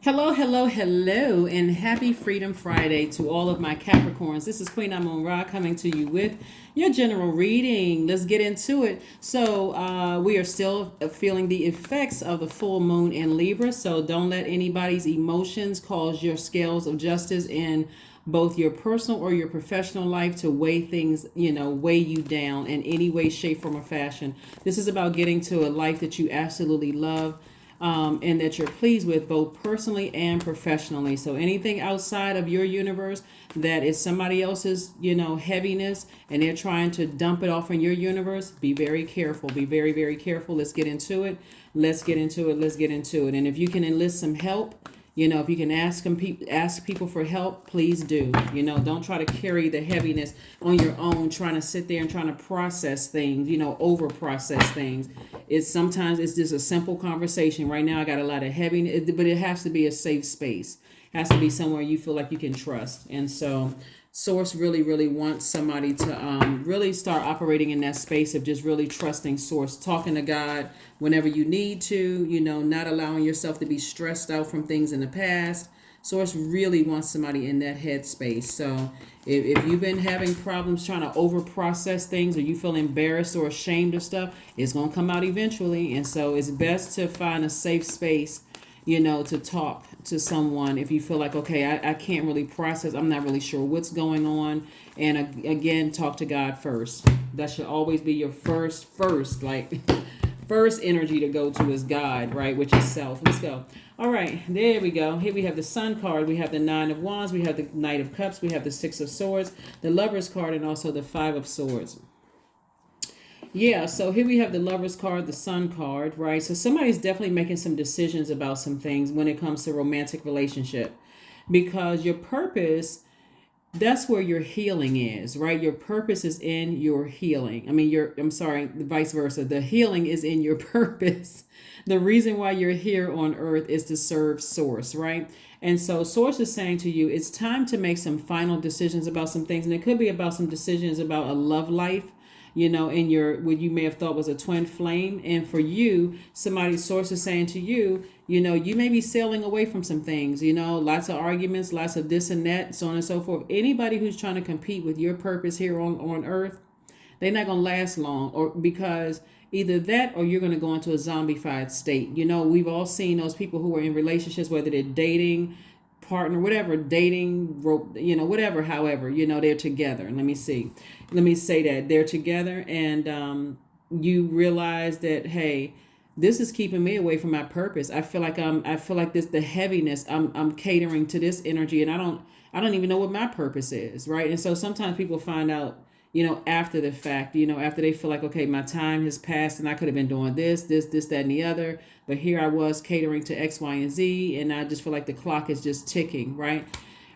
Hello, hello, hello, and happy Freedom Friday to all of my Capricorns. This is Queen Amon Ra coming to you with your general reading. Let's get into it. So, we are still feeling the effects of the full moon in Libra. So, don't let anybody's emotions cause your scales of justice in both your personal or your professional life to weigh things, weigh you down in any way, shape, form, or fashion. This is about getting to a life that you absolutely love, and that you're pleased with both personally and professionally. So anything outside of your universe that is somebody else's, heaviness, and they're trying to dump it off in your universe, be very careful. Be very, very careful. Let's get into it. Let's get into it. Let's get into it. And if you can enlist some help, if you can ask people for help, please do. Don't try to carry the heaviness on your own, trying to sit there and trying to process things, over process things. Sometimes it's just a simple conversation. Right now I got a lot of heaviness, but it has to be a safe space. It has to be somewhere you feel like you can trust. And so Source really, really wants somebody to really start operating in that space of just really trusting Source, talking to God whenever you need to, not allowing yourself to be stressed out from things in the past. Source really wants somebody in that headspace. So if you've been having problems trying to over process things, or you feel embarrassed or ashamed of stuff, it's going to come out eventually. And so it's best to find a safe space, to talk to someone if you feel like, okay, I can't really process. I'm not really sure what's going on. And again, talk to God first. That should always be your first, like first energy to go to is God, right? Which is self. Let's go. All right, there we go. Here we have the Sun card. We have the Nine of Wands. We have the Knight of Cups. We have the Six of Swords, the Lovers card, and also the Five of Swords. Yeah, so here we have the Lovers card, the Sun card, right? So somebody's definitely making some decisions about some things when it comes to romantic relationship, because your purpose, that's where your healing is, right? Your purpose is in your healing. I'm sorry, vice versa. The healing is in your purpose. The reason why you're here on earth is to serve Source, right? And so Source is saying to you, it's time to make some final decisions about some things. And it could be about some decisions about a love life, in your, what you may have thought was a twin flame. And for you, somebody's Source is saying to you, you may be sailing away from some things, lots of arguments, lots of this and that, so on and so forth. Anybody who's trying to compete with your purpose here on earth, they're not going to last long, or because either that or you're going to go into a zombified state. We've all seen those people who are in relationships, whether they're dating, partner, whatever, dating, whatever, however, they're together. Let me say that they're together, and you realize that, hey, this is keeping me away from my purpose. I feel like this, the heaviness, I'm catering to this energy, and I don't even know what my purpose is, right? And so sometimes people find out, after the fact, after they feel like, okay, my time has passed and I could have been doing this, that, and the other, but here I was catering to X, Y, and Z, and I just feel like the clock is just ticking, right?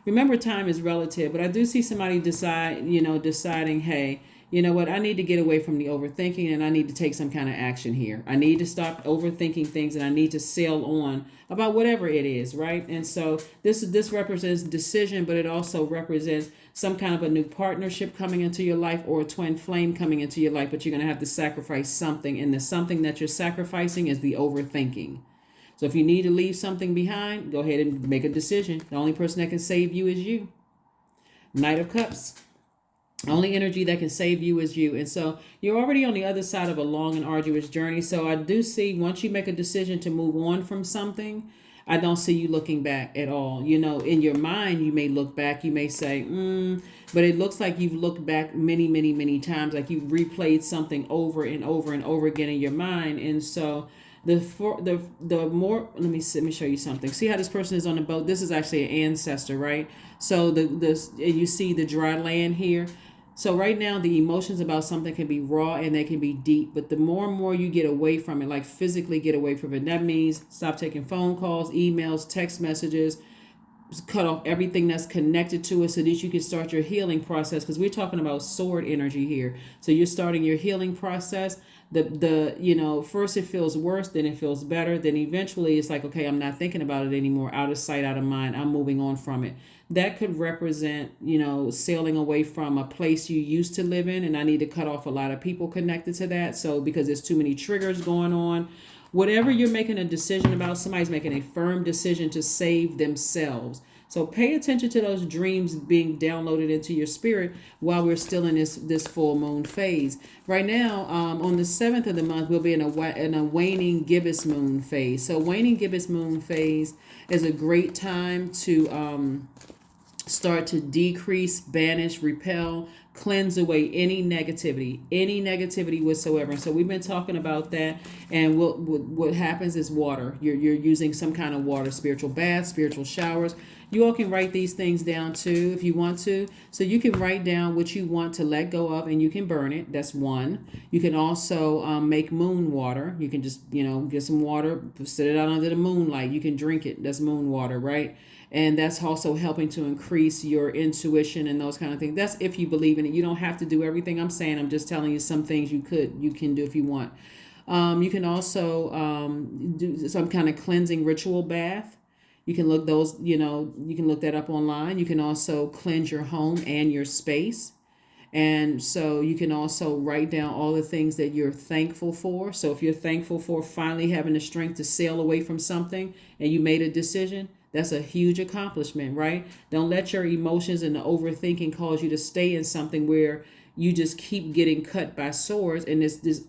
Remember, time is relative, but I do see somebody deciding, hey, you know what, I need to get away from the overthinking, and I need to take some kind of action here. I need to stop overthinking things, and I need to sail on about whatever it is, right? And so this represents decision, but it also represents some kind of a new partnership coming into your life, or a twin flame coming into your life, but you're going to have to sacrifice something, and the something that you're sacrificing is the overthinking. So if you need to leave something behind, go ahead and make a decision. The only person that can save you is you. Knight of Cups. Only energy that can save you is you. And so you're already on the other side of a long and arduous journey. So I do see, once you make a decision to move on from something, I don't see you looking back at all. In your mind, you may look back. You may say, but it looks like you've looked back many, many, many times. Like you've replayed something over and over and over again in your mind. And so the more, let me show you something. See how this person is on the boat? This is actually an ancestor, right? So you see the dry land here. So right now, the emotions about something can be raw and they can be deep. But the more and more you get away from it, like physically get away from it, that means stop taking phone calls, emails, text messages, cut off everything that's connected to it so that you can start your healing process. Because we're talking about sword energy here. So you're starting your healing process. First it feels worse, then it feels better. Then eventually it's like, okay, I'm not thinking about it anymore. Out of sight, out of mind. I'm moving on from it. That could represent, sailing away from a place you used to live in. And I need to cut off a lot of people connected to that. So because there's too many triggers going on, whatever you're making a decision about, somebody's making a firm decision to save themselves. So pay attention to those dreams being downloaded into your spirit while we're still in this full moon phase. Right now, on the 7th of the month, we'll be in a waning gibbous moon phase. So waning gibbous moon phase is a great time to start to decrease, banish, repel, cleanse away any negativity whatsoever. And so we've been talking about that. And what happens is water. You're using some kind of water, spiritual baths, spiritual showers. You all can write these things down too if you want to. So you can write down what you want to let go of and you can burn it. That's one. You can also make moon water. You can just, get some water, set it out under the moonlight. You can drink it. That's moon water, right? And that's also helping to increase your intuition and those kind of things. That's if you believe in it. You don't have to do everything I'm saying. I'm just telling you some things you can do if you want. You can also do some kind of cleansing ritual bath. You can look you can look that up online. You can also cleanse your home and your space. And so you can also write down all the things that you're thankful for. So if you're thankful for finally having the strength to sail away from something and you made a decision, that's a huge accomplishment, right? Don't let your emotions and the overthinking cause you to stay in something where you just keep getting cut by swords and this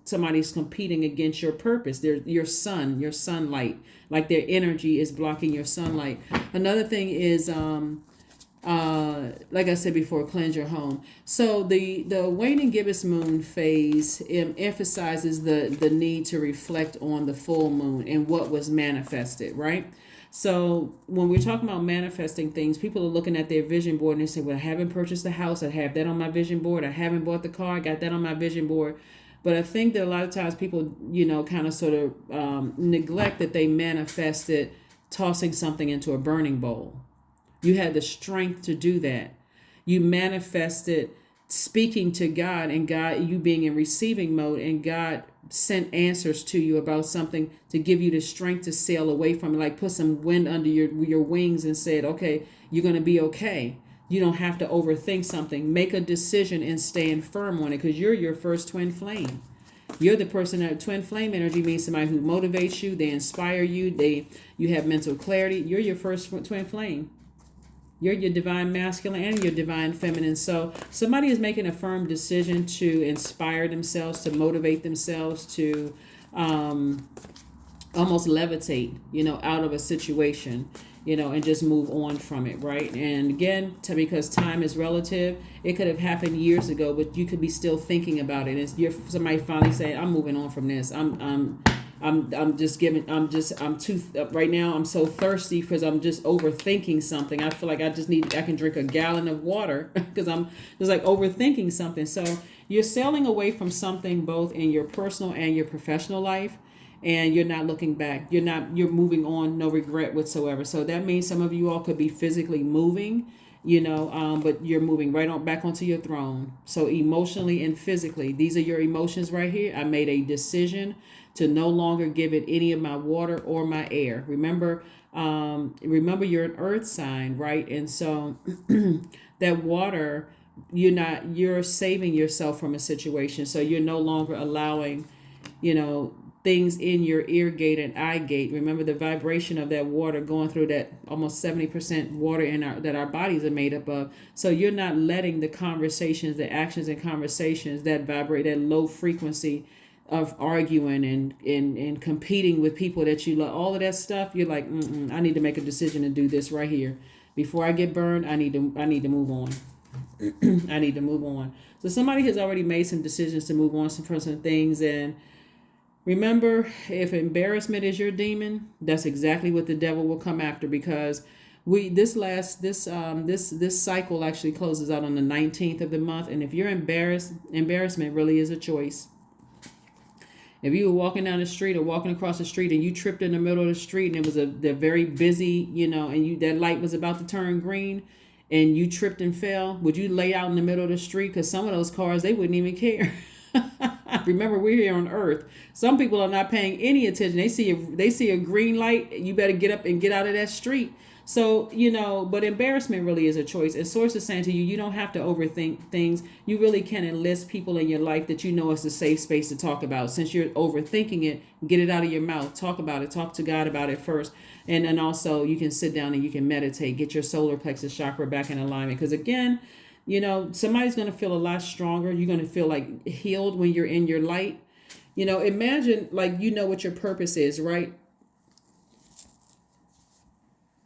somebody's competing against your purpose. Your sunlight, like their energy is blocking your sunlight. Another thing is like I said before, cleanse your home. So the waning gibbous moon phase emphasizes the need to reflect on the full moon and what was manifested, right? So when we're talking about manifesting things, people are looking at their vision board and they say, well, I haven't purchased the house. I have that on my vision board. I haven't bought the car. I got that on my vision board. But I think that a lot of times people, kind of sort of neglect that they manifested tossing something into a burning bowl. You had the strength to do that. You manifested speaking to God and God, you being in receiving mode, and God sent answers to you about something to give you the strength to sail away from it, like put some wind under your wings and said, okay, you're going to be okay. You don't have to overthink something. Make a decision and stand firm on it, because you're your first twin flame. You're the person that twin flame energy means somebody who motivates you, they inspire you, you have mental clarity. You're your first twin flame. You're your divine masculine and your divine feminine. So somebody is making a firm decision to inspire themselves, to motivate themselves, to almost levitate, out of a situation, and just move on from it, right? And again, because time is relative, it could have happened years ago, but you could be still thinking about it. You're somebody finally saying, I'm moving on from this. I'm too right now. I'm so thirsty because I'm just overthinking something. I feel like I can drink a gallon of water because I'm just like overthinking something. So you're sailing away from something both in your personal and your professional life, and you're not looking back. You're moving on, no regret whatsoever. So that means some of you all could be physically moving, but you're moving right on back onto your throne. So emotionally and physically, these are your emotions right here. I made a decision to no longer give it any of my water or my air. Remember you're an earth sign, right? And so that water, you're saving yourself from a situation. So you're no longer allowing, things in your ear gate and eye gate. Remember the vibration of that water going through that almost 70% water that our bodies are made up of. So you're not letting the conversations, the actions and conversations that vibrate, that low frequency of arguing and competing with people that you love, all of that stuff. You're like, I need to make a decision to do this right here. Before I get burned, I need to move on. I need to move on. So somebody has already made some decisions to move on from some things. And remember, if embarrassment is your demon, that's exactly what the devil will come after, because this cycle actually closes out on the 19th of the month. And if you're embarrassment really is a choice. If you were walking down the street or walking across the street and you tripped in the middle of the street and it was they're very busy, and that light was about to turn green and you tripped and fell, would you lay out in the middle of the street? Because some of those cars, they wouldn't even care. Remember, we're here on Earth. Some people are not paying any attention. They see a green light. You better get up and get out of that street. So, but embarrassment really is a choice. And Source is saying to you, you don't have to overthink things. You really can enlist people in your life that you know is a safe space to talk about. Since you're overthinking it, get it out of your mouth. Talk about it. Talk to God about it first. And then also you can sit down and you can meditate. Get your solar plexus chakra back in alignment. Because again, somebody's going to feel a lot stronger. You're going to feel like healed when you're in your light. Imagine like what your purpose is, right?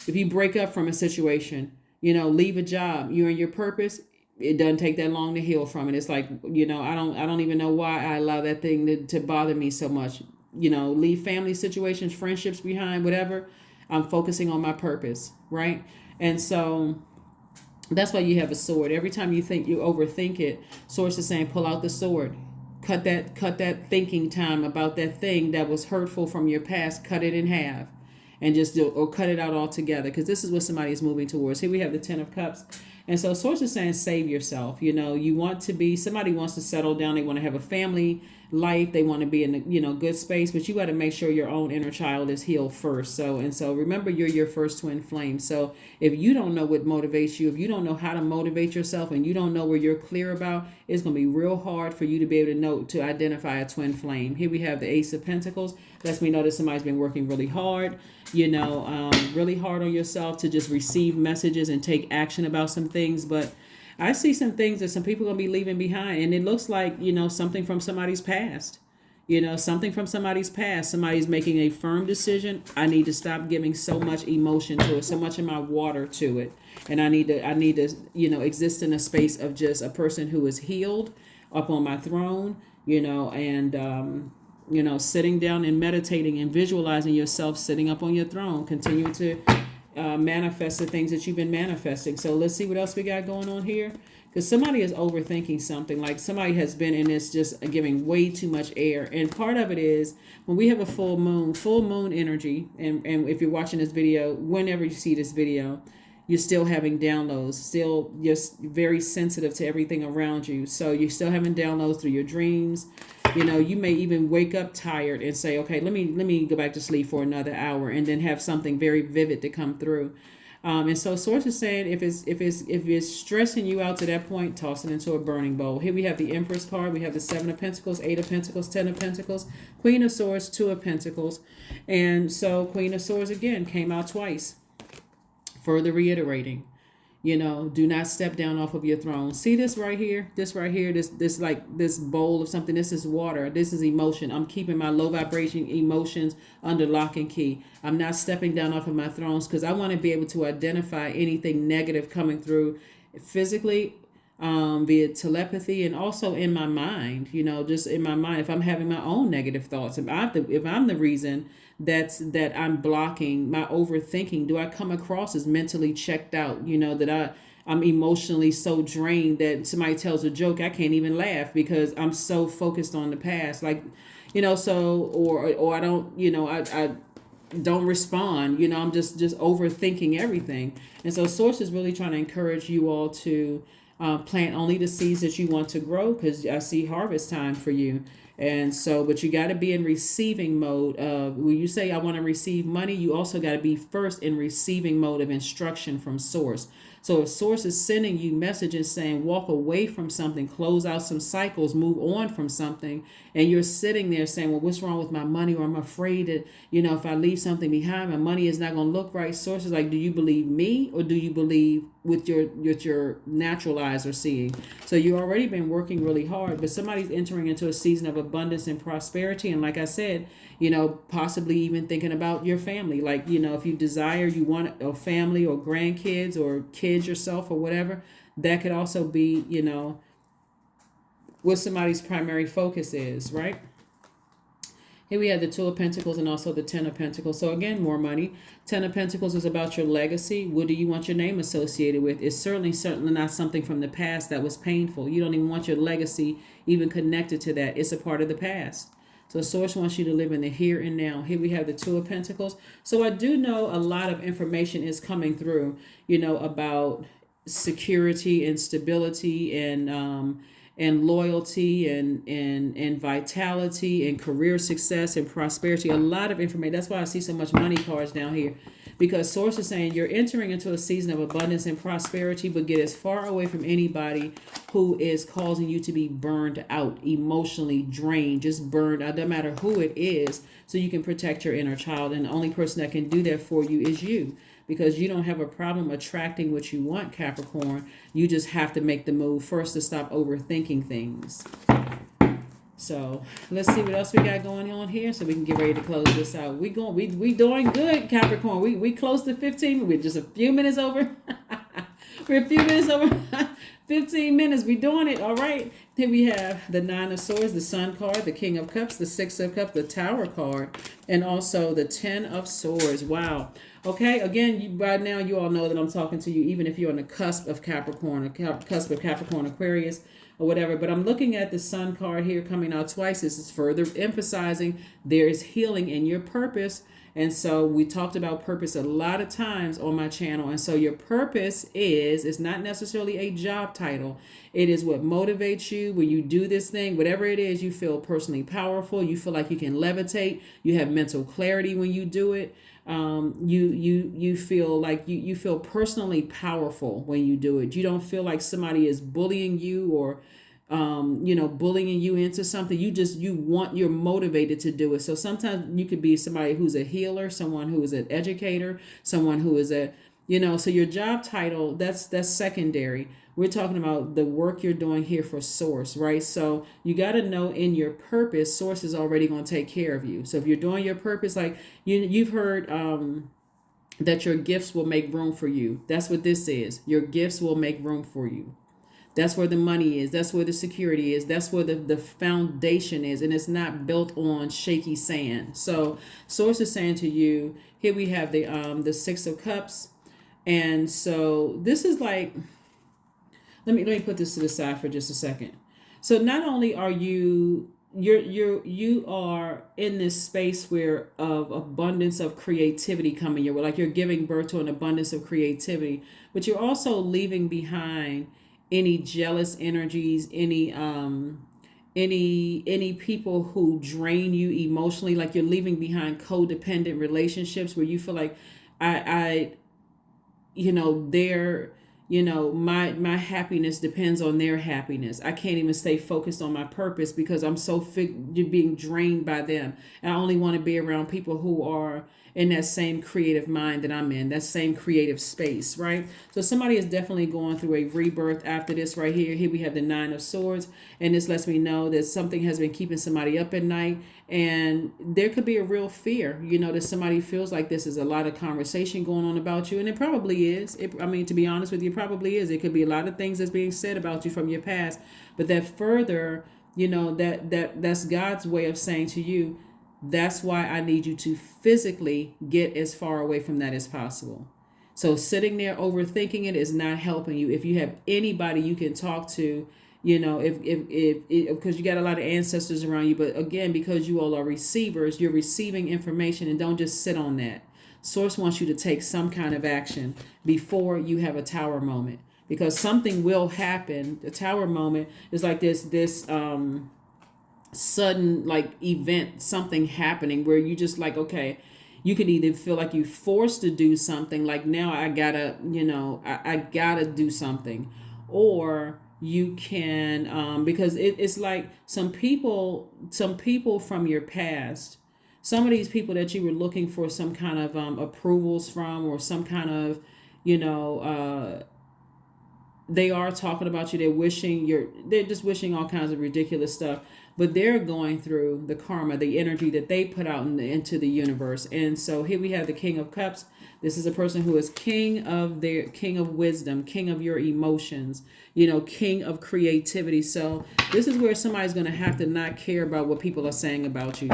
If you break up from a situation, leave a job, you're in your purpose, it doesn't take that long to heal from it. It's like, I don't even know why I allow that thing to bother me so much. Leave family situations, friendships behind, whatever. I'm focusing on my purpose, right? And so that's why you have a sword. Every time you think you overthink it, Source is saying, pull out the sword. Cut that thinking time about that thing that was hurtful from your past. Cut it in half. And just or cut it out altogether, because this is what somebody is moving towards. Here we have the 10 of Cups. And so Source is saying, save yourself. Somebody wants to settle down. They want to have a family life. They want to be in a, good space, but you got to make sure your own inner child is healed first. So remember, you're your first twin flame. So if you don't know what motivates you, if you don't know how to motivate yourself, and you don't know where you're clear about, it's going to be real hard for you to be able to identify a twin flame. Here we have the Ace of Pentacles. Lets me know that somebody's been working really hard, really hard on yourself to just receive messages and take action about some things. But I see some things that some people are going to be leaving behind. And it looks like, something from somebody's past. Something from somebody's past. Somebody's making a firm decision. I need to stop giving so much emotion to it, so much of my water to it. And I need to, exist in a space of just a person who is healed up on my throne, and sitting down and meditating and visualizing yourself sitting up on your throne. Continue to manifest the things that you've been manifesting. So let's see what else we got going on here. Because somebody is overthinking something. Like somebody has been in this just giving way too much air. And part of it is when we have a full moon energy. And if you're watching this video, whenever you see this video, you're still having downloads, still just very sensitive to everything around you. So you're still having downloads through your dreams. You may even wake up tired and say, okay, let me go back to sleep for another hour, and then have something very vivid to come through. And so Source is saying, if it's stressing you out to that point, toss it into a burning bowl. Here we have the Empress card. We have the 7 of Pentacles, 8 of Pentacles, 10 of Pentacles, Queen of Swords, 2 of Pentacles. And so Queen of Swords again came out twice. Further reiterating, do not step down off of your throne. See this right here, this bowl of something. This is water. This is emotion. I'm keeping my low vibration emotions under lock and key. I'm not stepping down off of my thrones because I want to be able to identify anything negative coming through physically, via telepathy, and also in my mind, just in my mind. If I'm having my own negative thoughts, if I'm the reason that I'm blocking my overthinking, do I come across as mentally checked out, that I'm emotionally so drained that somebody tells a joke, I can't even laugh because I'm so focused on the past, or I don't, I don't respond, I'm just overthinking everything. And so Source is really trying to encourage you all to plant only the seeds that you want to grow, because I see harvest time for you. And so, but you got to be in receiving mode of, when you say I want to receive money, you also got to be first in receiving mode of instruction from Source. So if Source is sending you messages saying walk away from something, close out some cycles, move on from something, and you're sitting there saying, well, what's wrong with my money? Or I'm afraid that, if I leave something behind, my money is not going to look right. Source is like, do you believe me, or do you believe with your natural eyes are seeing? So you've already been working really hard, but somebody's entering into a season of abundance and prosperity. And like I said, possibly even thinking about your family. Like, if you desire, you want a family or grandkids or kids yourself or whatever, that could also be, what somebody's primary focus is, right? Here we have the 2 of Pentacles and also the 10 of Pentacles. So again, more money. 10 of Pentacles is about your legacy. What do you want your name associated with? It's certainly not something from the past that was painful. You don't even want your legacy even connected to that. It's a part of the past. So Source wants you to live in the here and now. Here we have the 2 of Pentacles. So I do know a lot of information is coming through, about security and stability and loyalty and vitality and career success and prosperity. A lot of information. That's why I see so much money cards down here, because source is saying you're entering into a season of abundance and prosperity, but get as far away from anybody who is causing you to be burned out, emotionally drained, just burned out, no matter who it is, so you can protect your inner child. And the only person that can do that for you is you, because you don't have a problem attracting what you want, Capricorn. You just have to make the move first to stop overthinking things. So let's see what else we got going on here, so we can get ready to close this out. We doing good, Capricorn. We close to 15. We're just a few minutes over. We're a few minutes over. 15 minutes. We doing it. All right. Here we have the Nine of Swords, the Sun card, the King of Cups, the Six of Cups, the Tower card, and also the Ten of Swords. Wow. Okay. Again, by now you all know that I'm talking to you, even if you're on the cusp of Capricorn, cusp of Capricorn, Aquarius, or whatever. But I'm looking at the Sun card here coming out twice. This is further emphasizing there is healing in your purpose. And so we talked about purpose a lot of times on my channel. And so your purpose is not necessarily a job title. It is what motivates you when you do this thing. Whatever it is, you feel personally powerful. You feel like you can levitate. You have mental clarity when you do it. You feel like you feel personally powerful when you do it. You don't feel like somebody is bullying you or bullying you into something. You're motivated to do it. So sometimes you could be somebody who's a healer, someone who is an educator, someone who is so your job title, that's secondary. We're talking about the work you're doing here for source, right? So you got to know in your purpose, source is already going to take care of you. So if you're doing your purpose, like you've heard, that your gifts will make room for you. That's what this is. Your gifts will make room for you. That's where the money is. That's where the security is. That's where the foundation is. And it's not built on shaky sand. So source is saying to you, here we have the Six of Cups. And so this is like, let me put this to the side for just a second. So not only are you are in this space where of abundance of creativity coming your way, like you're giving birth to an abundance of creativity, but you're also leaving behind any jealous energies, any people who drain you emotionally. Like you're leaving behind codependent relationships where you feel like they're, my happiness depends on their happiness. I can't even stay focused on my purpose because I'm so being drained by them. And I only want to be around people who are in that same creative mind that I'm in, that same creative space, right? So somebody is definitely going through a rebirth after this right here. Here we have the Nine of Swords, and this lets me know that something has been keeping somebody up at night, and there could be a real fear, that somebody feels like this is a lot of conversation going on about you, and it probably is. To be honest with you, it probably is. It could be a lot of things that's being said about you from your past, but that further, that's God's way of saying to you, that's why I need you to physically get as far away from that as possible. So sitting there overthinking it is not helping you. If you have anybody you can talk to, if because you got a lot of ancestors around you, but again, because you all are receivers, you're receiving information, and don't just sit on that. Source wants you to take some kind of action before you have a tower moment, because something will happen. The tower moment is like this sudden like event, something happening where you just like, okay, you can either feel like you forced to do something, like now I gotta, I gotta do something, or you can, because it's like some people from your past, some of these people that you were looking for some kind of approvals from, or some kind of, they are talking about you. They're just wishing all kinds of ridiculous stuff, but they're going through the karma, the energy that they put out into the universe. And so here we have the King of Cups. This is a person who is king of wisdom, king of your emotions, king of creativity. So this is where somebody's going to have to not care about what people are saying about you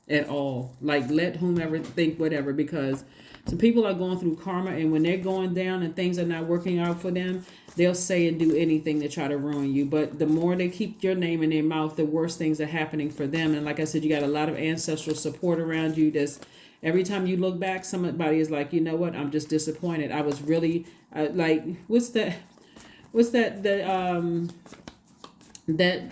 at all. Like, let whomever think whatever, because some people are going through karma, and when they're going down and things are not working out for them, they'll say and do anything to try to ruin you. But the more they keep your name in their mouth, the worse things are happening for them. And like I said, you got a lot of ancestral support around you. That's every time you look back, somebody is like, you know what? I'm just disappointed. I was really like, what's that? The that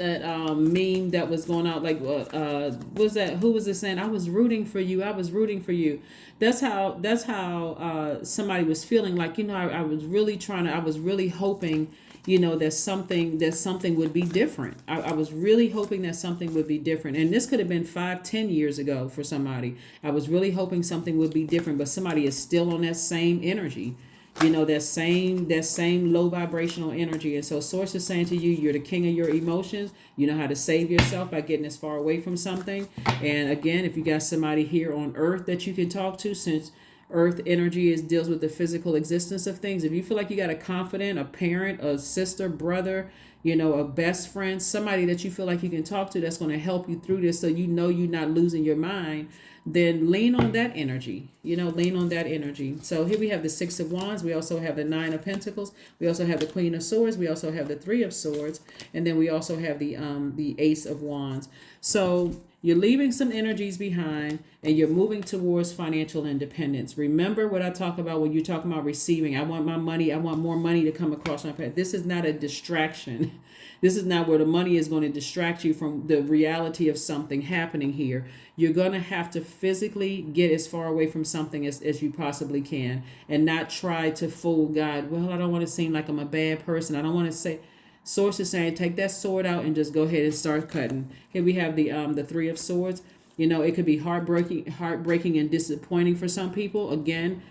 meme that was going out, like was that, who was it saying, I was rooting for you, I was rooting for you. That's how somebody was feeling, like, I was really I was really hoping, that something would be different. I was really hoping that something would be different, and this could have been 5-10 years ago for somebody. I was really hoping something would be different, but somebody is still on that same energy, that same low vibrational energy. And so source is saying to you, you're the king of your emotions. You know how to save yourself by getting as far away from something. And again, if you got somebody here on earth that you can talk to, since earth energy deals with the physical existence of things, if you feel like you got a confidant, a parent, a sister, brother, a best friend, somebody that you feel like you can talk to that's going to help you through this, so you're not losing your mind, then lean on that energy. Lean on that energy. So here we have the Six of Wands. We also have the Nine of Pentacles. We also have the Queen of Swords. We also have the Three of Swords. And then we also have the Ace of Wands. So you're leaving some energies behind, and you're moving towards financial independence. Remember what I talk about when you're talking about receiving. I want my money. I want more money to come across my path. This is not a distraction. This is not where the money is going to distract you from the reality of something happening here. You're going to have to physically get as far away from something as you possibly can, and not try to fool God. Well, I don't want to seem like I'm a bad person. I don't want to say... Source is saying, take that sword out and just go ahead and start cutting. Here we have the Three of Swords. It could be heartbreaking and disappointing for some people. Again,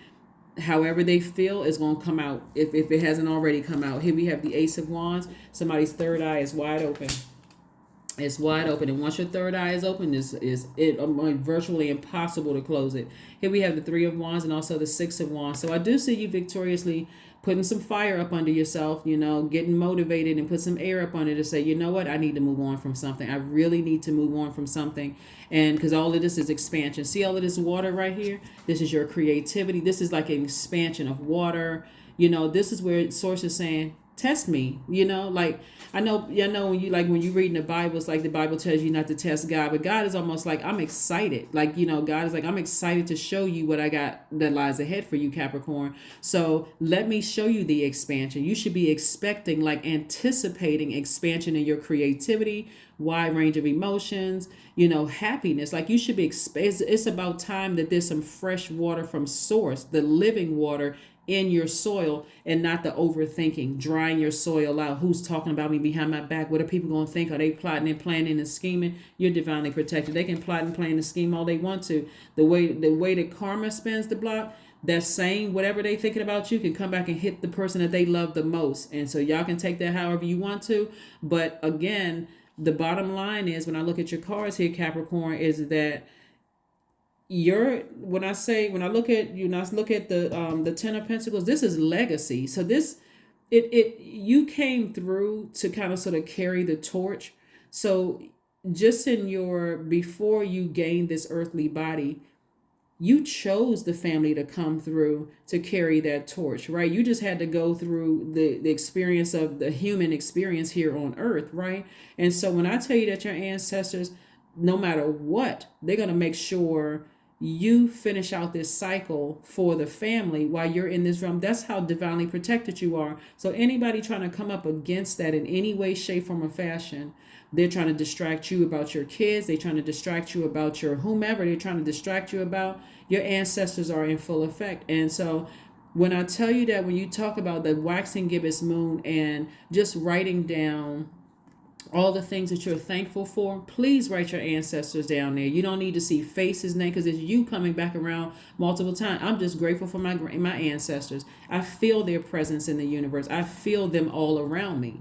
however they feel is going to come out, if it hasn't already come out. Here we have the Ace of Wands. Somebody's third eye is wide open. It's wide open, and once your third eye is open, is virtually impossible to close it. Here we have the Three of Wands and also the Six of Wands. So I do see you victoriously putting some fire up under yourself, getting motivated, and put some air up under it to say, you know what, I need to move on from something. I really need to move on from something. And because all of this is expansion. See all of this water right here? This is your creativity. This is like an expansion of water. This is where Source is saying, test me. Like I know when you read in the Bible, it's like the Bible tells you not to test God, but God is almost like, I'm excited. Like, God is like, I'm excited to show you what I got that lies ahead for you, Capricorn. So let me show you the expansion. You should be expecting, like anticipating expansion in your creativity, wide range of emotions, happiness. Like you should be, it's about time that there's some fresh water from Source, the living water, in your soil, and not the overthinking, drying your soil out. Who's talking about me behind my back? What are people going to think? Are they plotting and planning and scheming? You're divinely protected. They can plot and plan and scheme all they want to. The way that karma spins the block, that same whatever they thinking about you can come back and hit the person that they love the most. And so y'all can take that however you want to. But again, the bottom line is, when I look at your cards here, Capricorn, is that when I look at the Ten of Pentacles, this is legacy. So you came through to kind of sort of carry the torch. So just before you gained this earthly body, you chose the family to come through to carry that torch, right? You just had to go through the experience of the human experience here on earth, right? And so when I tell you that your ancestors, no matter what, they're going to make sure you finish out this cycle for the family while you're in this realm. That's how divinely protected you are. So anybody trying to come up against that in any way, shape, form, or fashion, they're trying to distract you about your kids. They're trying to distract you about your whomever. They're trying to distract you about your ancestors are in full effect. And so when I tell you that, when you talk about the waxing gibbous moon and just writing down all the things that you're thankful for, please write your ancestors down there. You don't need to see faces now, because it's you coming back around multiple times. I'm just grateful for my ancestors. I feel their presence in the universe. I feel them all around me.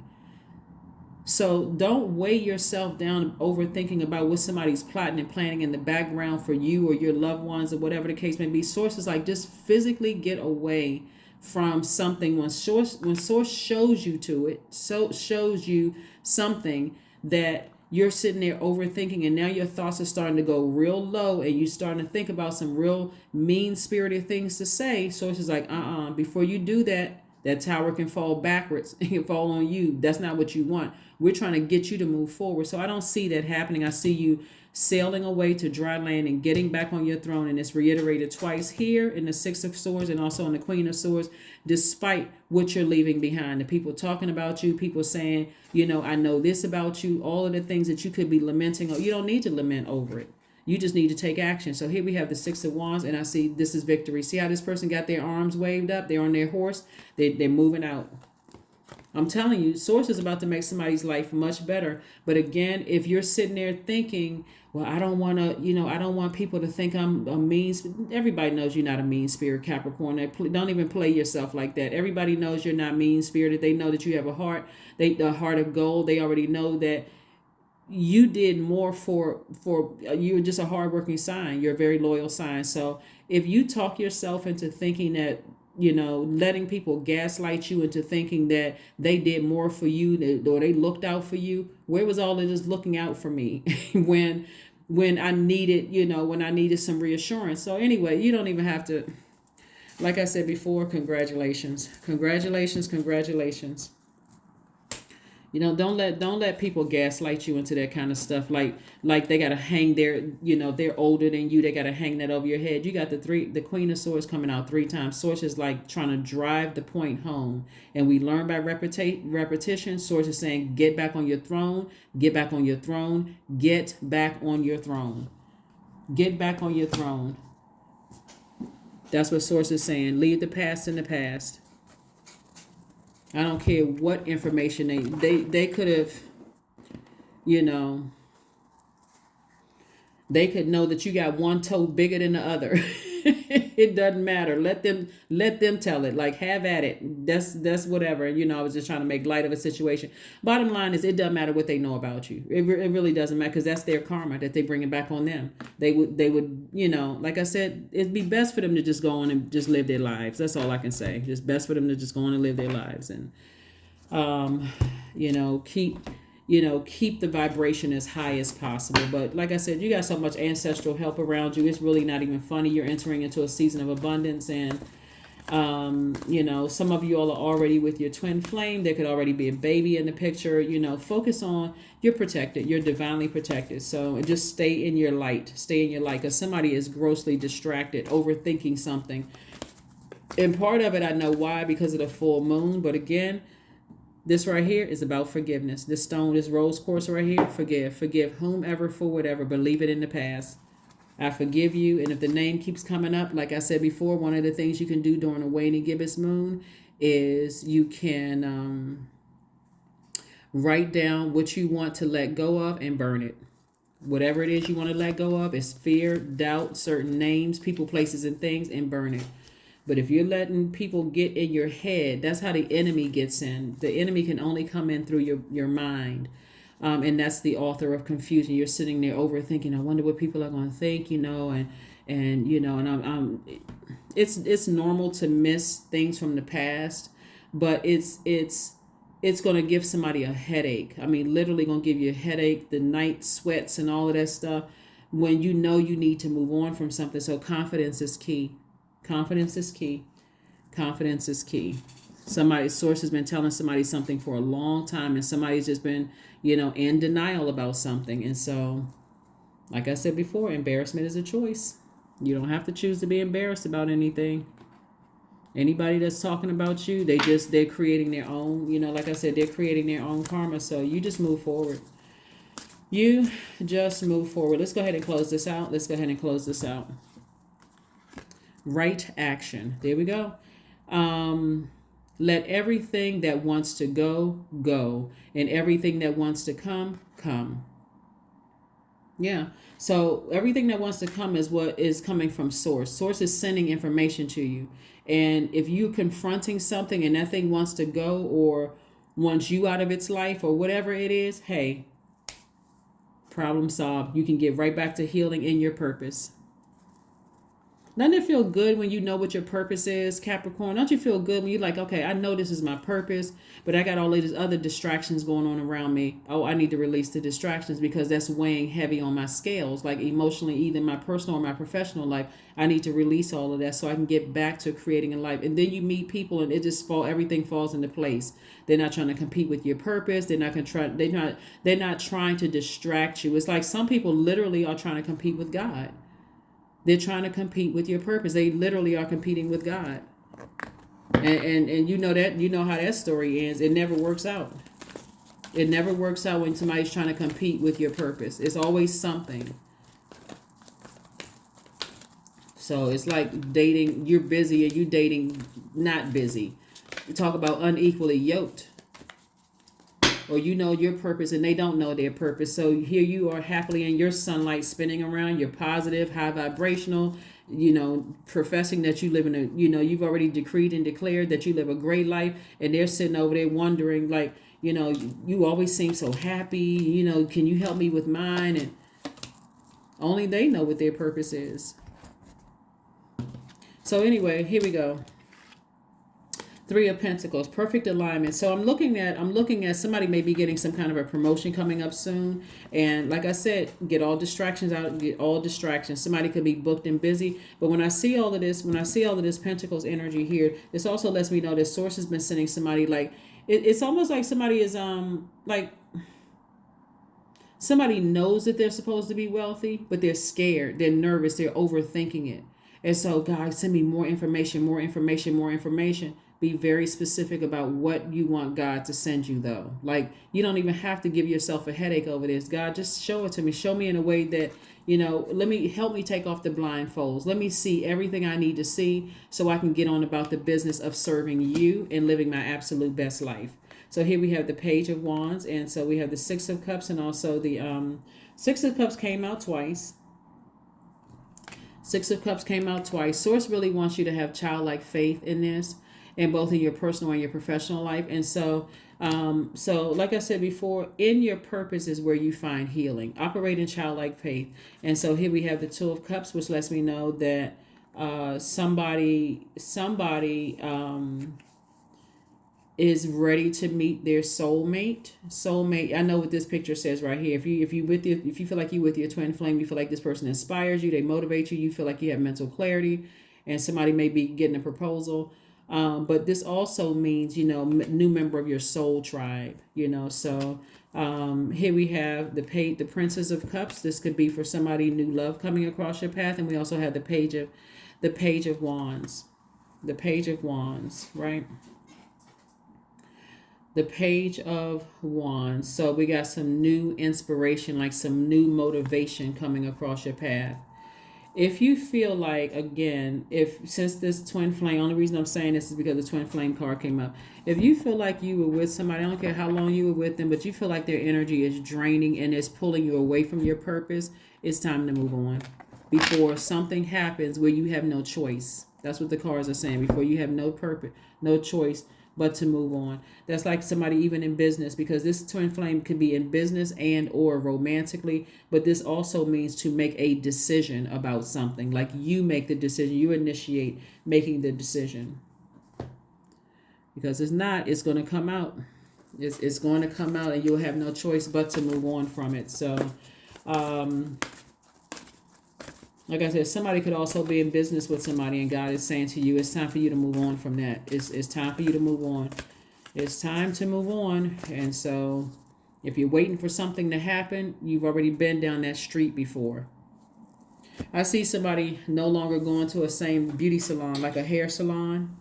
So don't weigh yourself down overthinking about what somebody's plotting and planning in the background for you or your loved ones or whatever the case may be. Sources like, just physically get away from something when source shows you to it, so shows you something that you're sitting there overthinking, and now your thoughts are starting to go real low and you're starting to think about some real mean-spirited things to say. Source is like, before you do that, that tower can fall backwards and can fall on you. That's not what you want. We're trying to get you to move forward. So I don't see that happening. I see you sailing away to dry land and getting back on your throne. And it's reiterated twice here in the Six of Swords and also in the Queen of Swords, despite what you're leaving behind. The people talking about you, people saying, I know this about you, all of the things that you could be lamenting. You don't need to lament over it. You just need to take action. So here we have the Six of Wands, and I see this is victory. See how this person got their arms waved up? They're on their horse. They're moving out. I'm telling you, Source is about to make somebody's life much better. But again, if you're sitting there thinking, well, I don't want to, I don't want people to think I'm a mean. Everybody knows you're not a mean spirit, Capricorn. Don't even play yourself like that. Everybody knows you're not mean spirited. They know that you have a heart, the heart of gold. They already know that you did more for you're just a hardworking sign. You're a very loyal sign. So if you talk yourself into thinking that, letting people gaslight you into thinking that they did more for you or they looked out for you, where was all of this looking out for me when I needed, when I needed some reassurance? So anyway, you don't even have to, like I said before, congratulations. Don't let people gaslight you into that kind of stuff. Like they gotta hang their, they're older than you. They gotta hang that over your head. You got the Queen of Swords coming out 3 times. Swords is like trying to drive the point home, and we learn by repetition. Swords is saying, get back on your throne. Get back on your throne. Get back on your throne. Get back on your throne. That's what Swords is saying. Leave the past in the past. I don't care what information they could have, they could know that you got one toe bigger than the other. It doesn't matter. Let them tell it. Like, have at it. That's whatever. I was just trying to make light of a situation. Bottom line is, it doesn't matter what they know about you. It really doesn't matter, because that's their karma that they bring it back on them. They would, like I said, it'd be best for them to just go on and just live their lives. That's all I can say. It's best for them to just go on and live their lives and, keep the vibration as high as possible. But like I said, you got so much ancestral help around you. It's really not even funny. You're entering into a season of abundance, and some of you all are already with your twin flame. There could already be a baby in the picture. Focus on, you're protected. You're divinely protected. So just stay in your light. Stay in your light, because somebody is grossly distracted, overthinking something. And part of it, I know why, because of the full moon. But again, this right here is about forgiveness. This stone, this rose quartz right here, forgive whomever for whatever, but leave it in the past. I forgive you. And if the name keeps coming up, like I said before, one of the things you can do during a waning gibbous moon is you can write down what you want to let go of and burn it. Whatever it is you want to let go of is fear, doubt, certain names, people, places, and things, and burn it. But if you're letting people get in your head, that's how the enemy gets in. The enemy can only come in through your mind. And that's the author of confusion. You're sitting there overthinking, I wonder what people are going to think, it's normal to miss things from the past, but it's going to give somebody a headache. I mean, literally going to give you a headache, the night sweats and all of that stuff, when you need to move on from something. So confidence is key. Confidence is key. Confidence is key. Somebody's source has been telling somebody something for a long time, and somebody's just been, in denial about something. And so, like I said before, embarrassment is a choice. You don't have to choose to be embarrassed about anything. Anybody that's talking about you, they're creating their own, like I said, they're creating their own karma. So you just move forward. You just move forward. Let's go ahead and close this out. Right action. There we go. Let everything that wants to go, go. And everything that wants to come, come. Yeah. So everything that wants to come is what is coming from source. Source is sending information to you. And if you're confronting something and that thing wants to go or wants you out of its life or whatever it is, hey, problem solved. You can get right back to healing in your purpose. Doesn't it feel good when you know what your purpose is, Capricorn? Don't you feel good when you're like, okay, I know this is my purpose, but I got all these other distractions going on around me. Oh, I need to release the distractions because that's weighing heavy on my scales, like emotionally, either my personal or my professional life. I need to release all of that so I can get back to creating a life. And then you meet people and it just everything falls into place. They're not trying to compete with your purpose. They're not trying to distract you. It's like some people literally are trying to compete with God. They're trying to compete with your purpose. They literally are competing with God. And you know how that story ends. It never works out. It never works out when somebody's trying to compete with your purpose. It's always something. So it's like dating, you're busy and you dating not busy. You talk about unequally yoked. Or you know your purpose and they don't know their purpose. So here you are happily in your sunlight spinning around. You're positive, high vibrational, professing that you live in a, you've already decreed and declared that you live a great life. And they're sitting over there wondering like, you always seem so happy. Can you help me with mine? And only they know what their purpose is. So anyway, here we go. Three of Pentacles, perfect alignment. So I'm looking at somebody may be getting some kind of a promotion coming up soon. And like I said, get all distractions out, get all distractions. Somebody could be booked and busy. But when I see all of this Pentacles energy here, this also lets me know that Source has been sending somebody like, it's almost like somebody is, like somebody knows that they're supposed to be wealthy, but they're scared, they're nervous, they're overthinking it. And so God, send me more information, more information, more information. Be very specific about what you want God to send you, though. Like, you don't even have to give yourself a headache over this. God, just show it to me. Show me in a way that, help me take off the blindfolds. Let me see everything I need to see so I can get on about the business of serving you and living my absolute best life. So here we have the Page of Wands. And so we have the Six of Cups and also the Six of Cups came out twice. Six of Cups came out twice. Source really wants you to have childlike faith in this, in both in your personal and your professional life. And so like I said before, in your purpose is where you find healing. Operate in childlike faith. And so here we have the Two of Cups, which lets me know that somebody is ready to meet their soulmate. I know what this picture says right here. If you feel like you with your twin flame, you feel like this person inspires you, they motivate you, you feel like you have mental clarity, and somebody may be getting a proposal. But this also means, new member of your soul tribe, so here we have the Princess of Cups. This could be for somebody, new love coming across your path. And we also have the Page of Wands, right? The Page of Wands. So we got some new inspiration, like some new motivation coming across your path. If you feel like, again, since this twin flame, only reason I'm saying this is because the twin flame card came up. If you feel like you were with somebody, I don't care how long you were with them, but you feel like their energy is draining and it's pulling you away from your purpose, it's time to move on before something happens where you have no choice. That's what the cards are saying. Before you have no purpose, no choice but to move on. That's like somebody even in business, because this twin flame could be in business and or romantically, but this also means to make a decision about something. Like you make the decision, you initiate making the decision. Because if not, it's going to come out. It's going to come out and you'll have no choice but to move on from it. So, like I said, somebody could also be in business with somebody and God is saying to you, it's time for you to move on from that. It's time for you to move on. It's time to move on. And so if you're waiting for something to happen, you've already been down that street before. I see somebody no longer going to a same beauty salon, like a hair salon.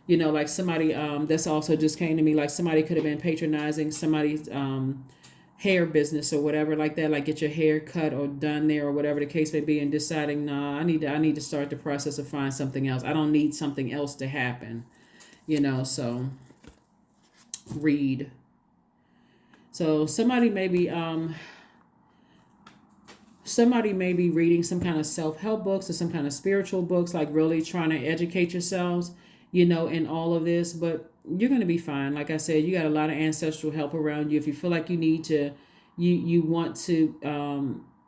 Like somebody that's also just came to me, like somebody could have been patronizing somebody's hair business or whatever like that, like get your hair cut or done there or whatever the case may be, and deciding, nah, I need to start the process of find something else. I don't need something else to happen, so read. So somebody may be reading some kind of self-help books or some kind of spiritual books, like really trying to educate yourselves, in all of this, but you're going to be fine. Like I said, you got a lot of ancestral help around you. If you feel like you need to, you want to,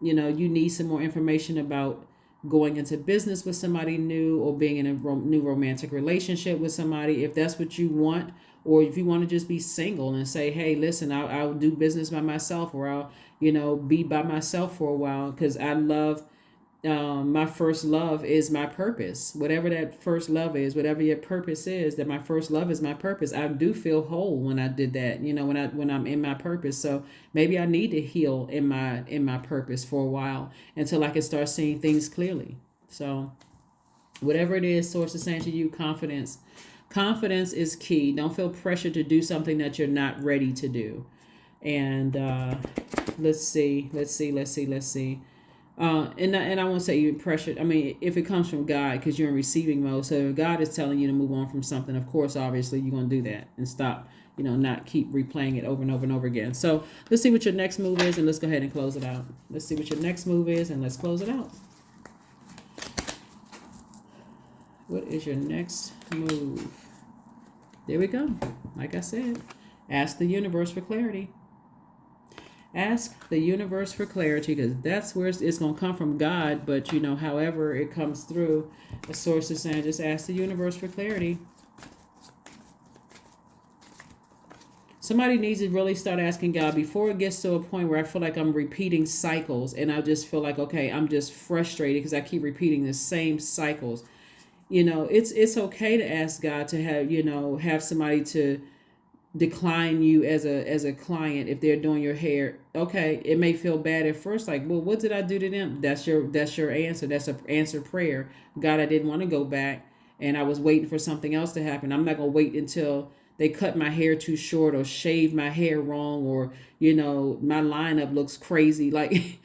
you need some more information about going into business with somebody new, or being in a new romantic relationship with somebody, if that's what you want. Or if you want to just be single and say, hey, listen, I'll do business by myself, or I'll, be by myself for a while, because I love, my first love is my purpose. Whatever that first love is, whatever your purpose is, that my first love is my purpose. I do feel whole when I did that, when I'm in my purpose. So maybe I need to heal in my purpose for a while until I can start seeing things clearly. So whatever it is, source is saying to you, confidence. Confidence is key. Don't feel pressure to do something that you're not ready to do. And let's see. And I won't say you're pressured. I mean, if it comes from God, because you're in receiving mode. So if God is telling you to move on from something, of course, obviously, you're going to do that and stop, not keep replaying it over and over and over again. So let's see what your next move is, and let's go ahead and close it out. Let's see what your next move is, and let's close it out. What is your next move? There we go. Like I said, ask the universe for clarity. Ask the universe for clarity, because that's where it's going to come from God. But, however it comes through, the source is saying just ask the universe for clarity. Somebody needs to really start asking God before it gets to a point where I feel like I'm repeating cycles, and I just feel like, okay, I'm just frustrated because I keep repeating the same cycles. It's okay to ask God to have somebody to decline you as a client if they're doing your hair. Okay, it may feel bad at first, like, well, what did I do to them? That's your answer. That's an answered prayer. God, I didn't want to go back, and I was waiting for something else to happen. I'm not gonna wait until they cut my hair too short, or shave my hair wrong, or my lineup looks crazy. Like,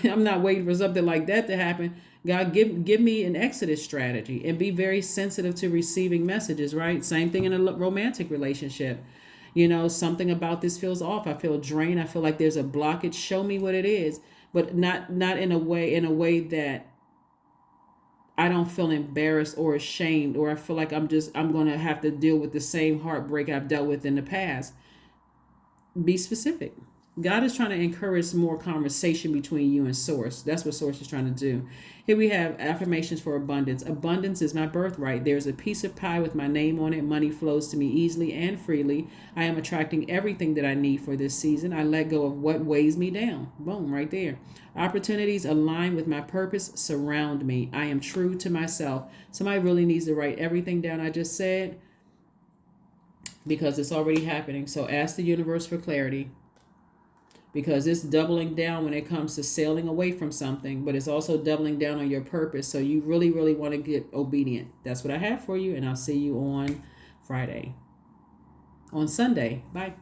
I'm not waiting for something like that to happen. God, give me an exodus strategy, and be very sensitive to receiving messages, right? Same thing in a romantic relationship. Something about this feels off. I feel drained. I feel like there's a blockage. Show me what it is, but not in a way that I don't feel embarrassed or ashamed, or I feel like I'm going to have to deal with the same heartbreak I've dealt with in the past. Be specific. God is trying to encourage more conversation between you and Source. That's what Source is trying to do. Here we have affirmations for abundance. Abundance is my birthright. There's a piece of pie with my name on it. Money flows to me easily and freely. I am attracting everything that I need for this season. I let go of what weighs me down. Boom, right there. Opportunities align with my purpose surround me. I am true to myself. Somebody really needs to write everything down I just said, because it's already happening. So ask the universe for clarity, because it's doubling down when it comes to sailing away from something, but it's also doubling down on your purpose. So you really, really want to get obedient. That's what I have for you, and I'll see you on Sunday. Bye.